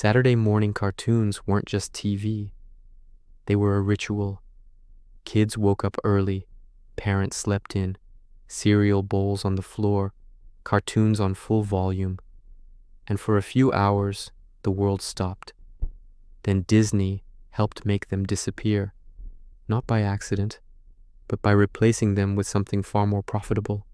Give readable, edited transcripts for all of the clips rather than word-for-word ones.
Saturday morning cartoons weren't just TV. They were a ritual. Kids woke up early, parents slept in, cereal bowls on the floor, cartoons on full volume. And for a few hours, the world stopped. Then Disney helped make them disappear, not by accident, but by replacing them with something far more profitable.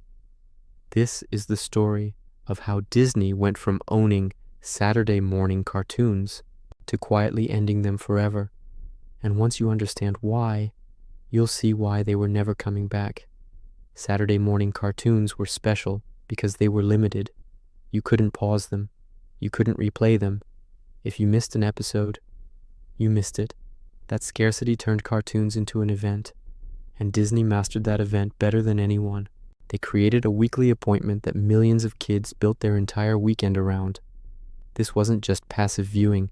This is the story of how Disney went from owning Saturday morning cartoons to quietly ending them forever. And once you understand why, you'll see why they were never coming back. Saturday morning cartoons were special because they were limited. You couldn't pause them. You couldn't replay them. If you missed an episode, you missed it. That scarcity turned cartoons into an event, and Disney mastered that event better than anyone. They created a weekly appointment that millions of kids built their entire weekend around. This wasn't just passive viewing.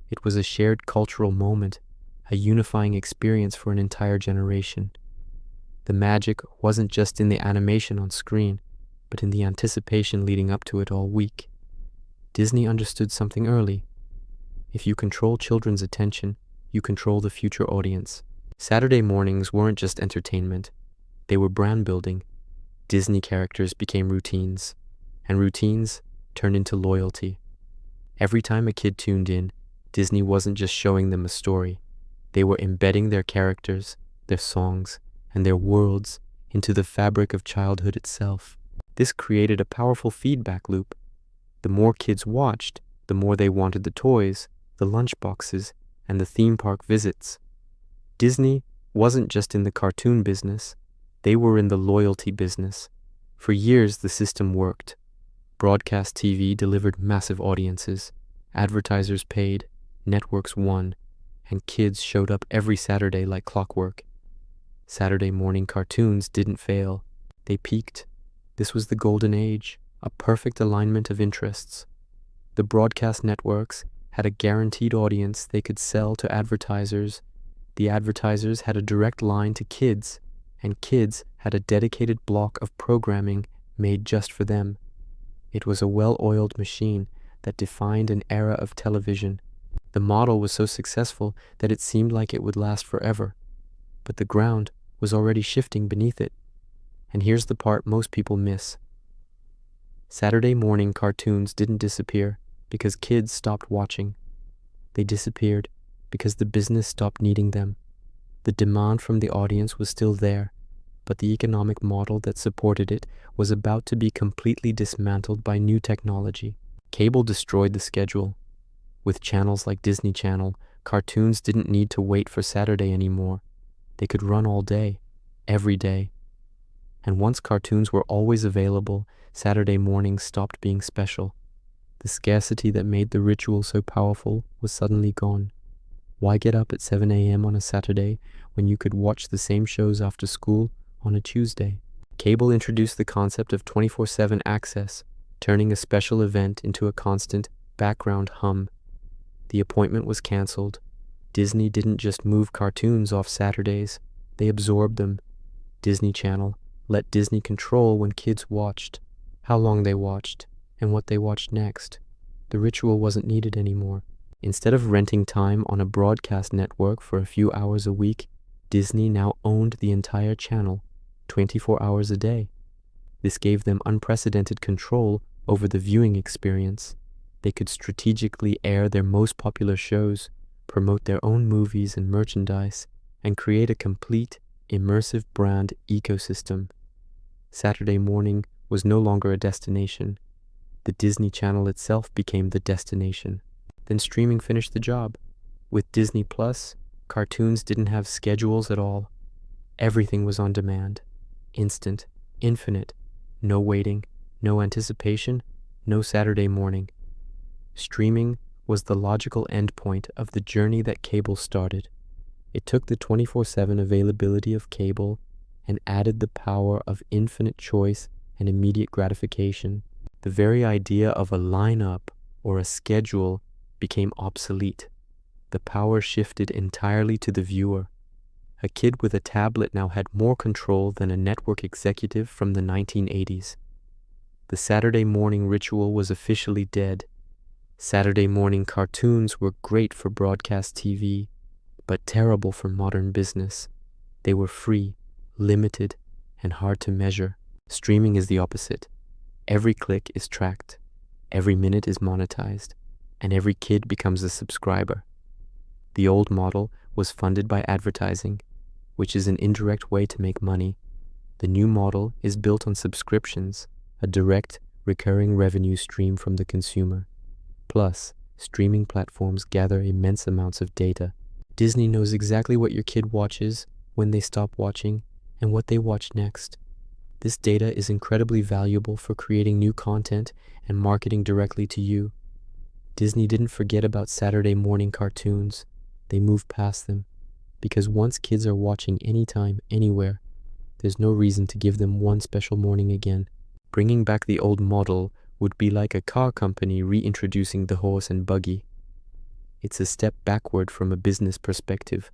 It was a shared cultural moment, a unifying experience for an entire generation. The magic wasn't just in the animation on screen, but in the anticipation leading up to it all week. Disney understood something early. If you control children's attention, you control the future audience. Saturday mornings weren't just entertainment. They were brand building. Disney characters became routines, and routines turned into loyalty. Every time a kid tuned in, Disney wasn't just showing them a story. They were embedding their characters, their songs, and their worlds into the fabric of childhood itself. This created a powerful feedback loop. The more kids watched, the more they wanted the toys, the lunchboxes, and the theme park visits. Disney wasn't just in the cartoon business. They were in the loyalty business. For years, the system worked. Broadcast TV delivered massive audiences. Advertisers paid, networks won, and kids showed up every Saturday like clockwork. Saturday morning cartoons didn't fail. They peaked. This was the golden age, a perfect alignment of interests. The broadcast networks had a guaranteed audience they could sell to advertisers. The advertisers had a direct line to kids, and kids had a dedicated block of programming made just for them. It was a well-oiled machine that defined an era of television. The model was so successful that it seemed like it would last forever, but the ground was already shifting beneath it. And here's the part most people miss. Saturday morning cartoons didn't disappear because kids stopped watching. They disappeared because the business stopped needing them. The demand from the audience was still there, but the economic model that supported it was about to be completely dismantled by new technology. Cable destroyed the schedule. With channels like Disney Channel, cartoons didn't need to wait for Saturday anymore. They could run all day, every day. And once cartoons were always available, Saturday mornings stopped being special. The scarcity that made the ritual so powerful was suddenly gone. Why get up at 7 a.m. on a Saturday when you could watch the same shows after school on a Tuesday? Cable introduced the concept of 24/7 access, turning a special event into a constant background hum. The appointment was canceled. Disney didn't just move cartoons off Saturdays, they absorbed them. Disney Channel let Disney control when kids watched, how long they watched, and what they watched next. The ritual wasn't needed anymore. Instead of renting time on a broadcast network for a few hours a week, Disney now owned the entire channel, 24 hours a day. This gave them unprecedented control over the viewing experience. They could strategically air their most popular shows, promote their own movies and merchandise, and create a complete, immersive brand ecosystem. Saturday morning was no longer a destination. The Disney Channel itself became the destination. Then streaming finished the job. With Disney Plus, cartoons didn't have schedules at all. Everything was on demand. Instant, infinite, no waiting, no anticipation, no Saturday morning. Streaming was the logical endpoint of the journey that cable started. It took the 24/7 availability of cable and added the power of infinite choice and immediate gratification. The very idea of a lineup or a schedule became obsolete. The power shifted entirely to the viewer. A kid with a tablet now had more control than a network executive from the 1980s. The Saturday morning ritual was officially dead. Saturday morning cartoons were great for broadcast TV, but terrible for modern business. They were free, limited, and hard to measure. Streaming is the opposite. Every click is tracked, every minute is monetized, and every kid becomes a subscriber. The old model was funded by advertising, which is an indirect way to make money. The new model is built on subscriptions, a direct, recurring revenue stream from the consumer. Plus, streaming platforms gather immense amounts of data. Disney knows exactly what your kid watches, when they stop watching, and what they watch next. This data is incredibly valuable for creating new content and marketing directly to you. Disney didn't forget about Saturday morning cartoons. They moved past them, because once kids are watching anytime, anywhere, there's no reason to give them one special morning again. Bringing back the old model would be like a car company reintroducing the horse and buggy. It's a step backward from a business perspective.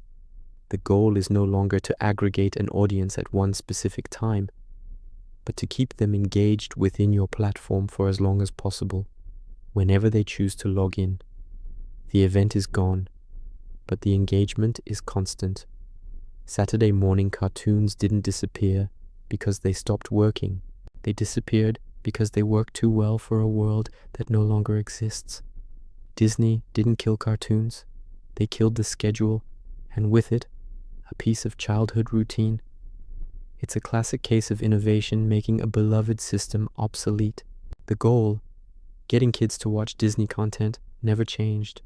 The goal is no longer to aggregate an audience at one specific time, but to keep them engaged within your platform for as long as possible, whenever they choose to log in. The event is gone, but the engagement is constant. Saturday morning cartoons didn't disappear because they stopped working. They disappeared because they worked too well for a world that no longer exists. Disney didn't kill cartoons. They killed the schedule, and with it, a piece of childhood routine. It's a classic case of innovation making a beloved system obsolete. The goal, getting kids to watch Disney content, never changed.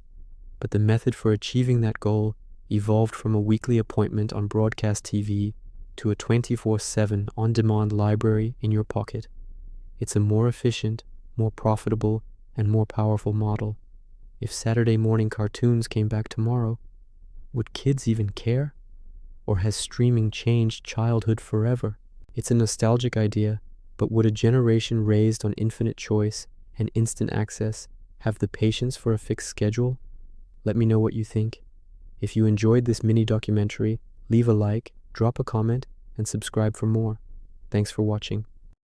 But the method for achieving that goal evolved from a weekly appointment on broadcast TV to a 24/7 on-demand library in your pocket. It's a more efficient, more profitable, and more powerful model. If Saturday morning cartoons came back tomorrow, would kids even care? Or has streaming changed childhood forever? It's a nostalgic idea, but would a generation raised on infinite choice and instant access have the patience for a fixed schedule? Let me know what you think. If you enjoyed this mini documentary, leave a like, drop a comment, and subscribe for more. Thanks for watching.